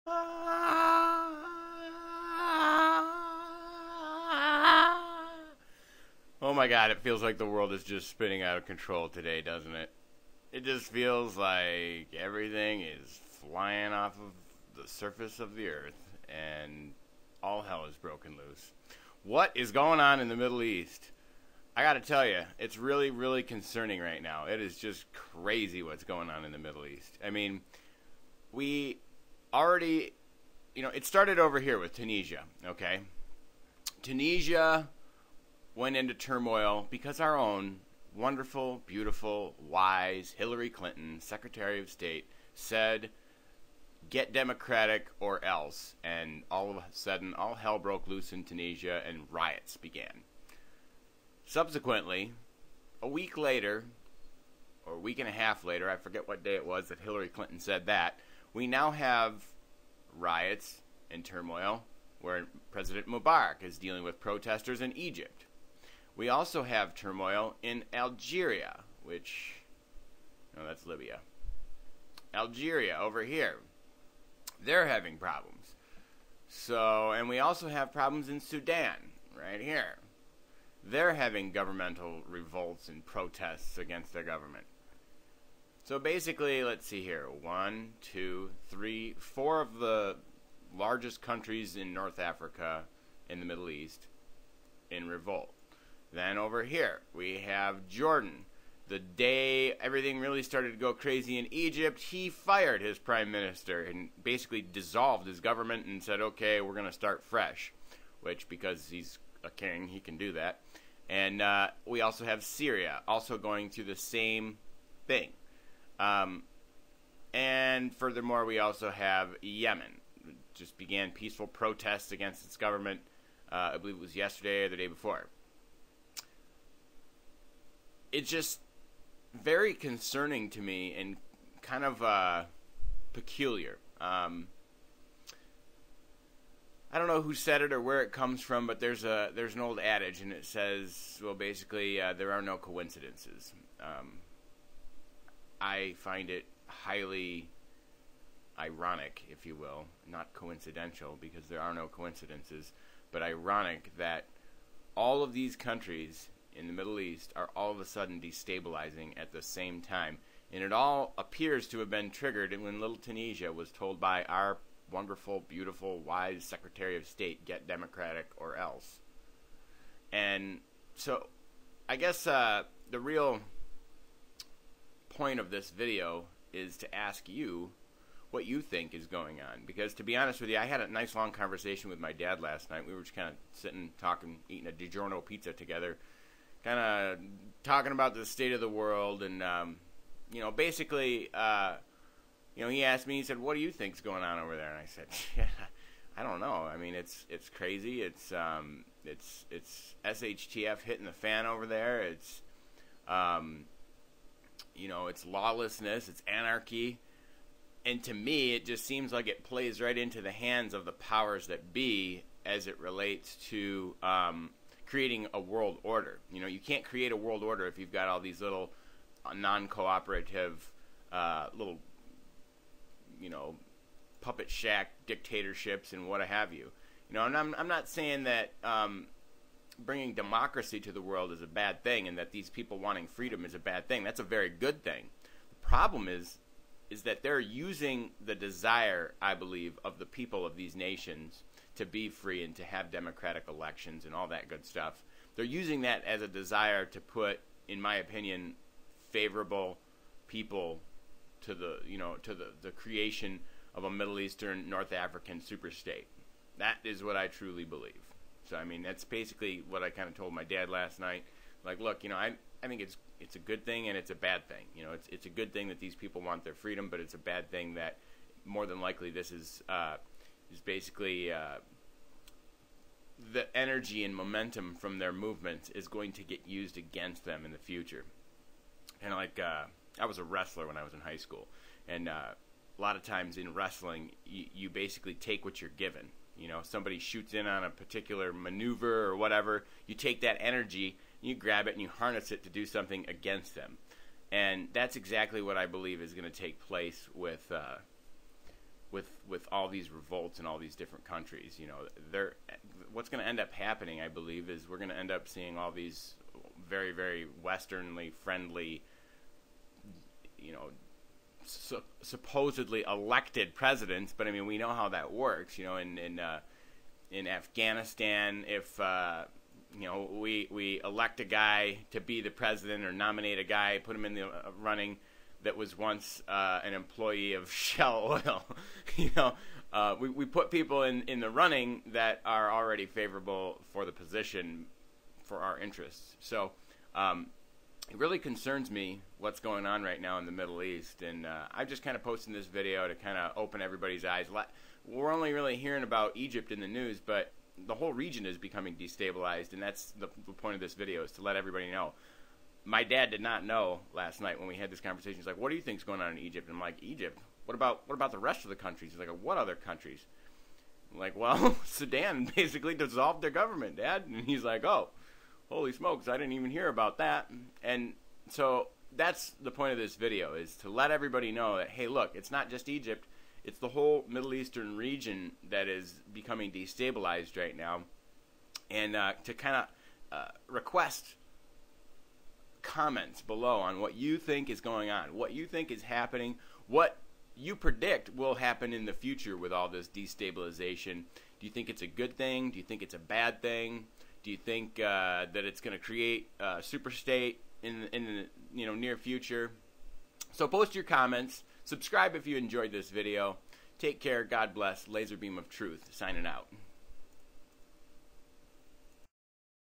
Oh my god, it feels like the world is just spinning out of control today, doesn't it? It just feels like everything is flying off of the surface of the earth and all hell is broken loose. What is going on in the Middle East? I gotta tell you, it's really, really concerning right now. It is just crazy what's going on in the Middle East. I mean, we already, it started over here with Tunisia, okay? Tunisia went into turmoil because our own wonderful, beautiful, wise Hillary Clinton, Secretary of State, said, get democratic or else. And all of a sudden, all hell broke loose in Tunisia and riots began. Subsequently, a week later, or a week and a half later, I forget what day it was that Hillary Clinton said that, we now have riots and turmoil where President Mubarak is dealing with protesters in Egypt. We also have turmoil in Algeria, which, no, that's Libya. Algeria over here, they're having problems. So, and we also have problems in Sudan, right here. They're having governmental revolts and protests against their government. So basically, let's see here, 1, 2, 3, 4 of the largest countries in North Africa, in the Middle East, in revolt. Then over here, we have Jordan. The day everything really started to go crazy in Egypt, he fired his prime minister and basically dissolved his government and said, okay, we're going to start fresh. Which, because he's a king, he can do that. And we also have Syria, also going through the same thing. And furthermore, we also have Yemen. It just began peaceful protests against its government, I believe it was yesterday or the day before. It's just very concerning to me and kind of peculiar. I don't know who said it or where it comes from, but there's an old adage, and it says, well, basically, there are no coincidences. I find it highly ironic, if you will, not coincidental, because there are no coincidences, but ironic that all of these countries in the Middle East are all of a sudden destabilizing at the same time. And it all appears to have been triggered when little Tunisia was told by our wonderful, beautiful, wise Secretary of State, get democratic or else. And so I guess the real point of this video is to ask you what you think is going on. Because to be honest with you, I had a nice long conversation with my dad last night. We were just kind of sitting, talking, eating a DiGiorno pizza together, kind of talking about the state of the world, and basically, he asked me. He said, "What do you think's going on over there?" And I said, "Yeah, I don't know. I mean, it's crazy. It's SHTF hitting the fan over there. It's it's lawlessness. It's anarchy." And to me, it just seems like it plays right into the hands of the powers that be as it relates to creating a world order. You can't create a world order if you've got all these little non-cooperative little, puppet shack dictatorships and what have you. And I'm not saying that bringing democracy to the world is a bad thing and that these people wanting freedom is a bad thing. That's a very good thing. The problem is that they're using the desire, I believe, of the people of these nations to be free and to have democratic elections and all that good stuff. They're using that as a desire to put, in my opinion, favorable people to the creation of a Middle Eastern, North African superstate. That is what I truly believe. So, I mean, that's basically what I kind of told my dad last night. Like, look, I think it's a good thing and it's a bad thing. It's a good thing that these people want their freedom, but it's a bad thing that more than likely this is basically the energy and momentum from their movements is going to get used against them in the future. And I was a wrestler when I was in high school, and a lot of times in wrestling, you basically take what you're given. Somebody shoots in on a particular maneuver or whatever, you take that energy, you grab it and you harness it to do something against them. And that's exactly what I believe is going to take place with with all these revolts in all these different countries. You know, what's going to end up happening, I believe, is we're going to end up seeing all these very, very Westernly friendly, you know, supposedly elected presidents. But I mean, we know how that works. You know, in Afghanistan, if you know, we elect a guy to be the president or nominate a guy, put him in the running that was once an employee of Shell Oil. You know, we put people in the running that are already favorable for the position for our interests. So it really concerns me what's going on right now in the Middle East, and I'm just kind of posting this video to kind of open everybody's eyes. We're only really hearing about Egypt in the news, but the whole region is becoming destabilized, and that's the point of this video, is to let everybody know. My dad did not know last night when we had this conversation. He's like, "What do you think's going on in Egypt?" And I'm like, "Egypt? What about the rest of the countries?" He's like, "What other countries?" I'm like, "Well, Sudan basically dissolved their government, Dad." And he's like, "Oh, holy smokes, I didn't even hear about that." And so that's the point of this video, is to let everybody know that, hey, look, it's not just Egypt. It's the whole Middle Eastern region that is becoming destabilized right now. And to kind of request comments below on what you think is going on, what you think is happening, what you predict will happen in the future with all this destabilization. Do you think it's a good thing? Do you think it's a bad thing? Do you think that it's going to create a super state in the near future? So post your comments. Subscribe if you enjoyed this video. Take care. God bless. Laser Beam of Truth signing out.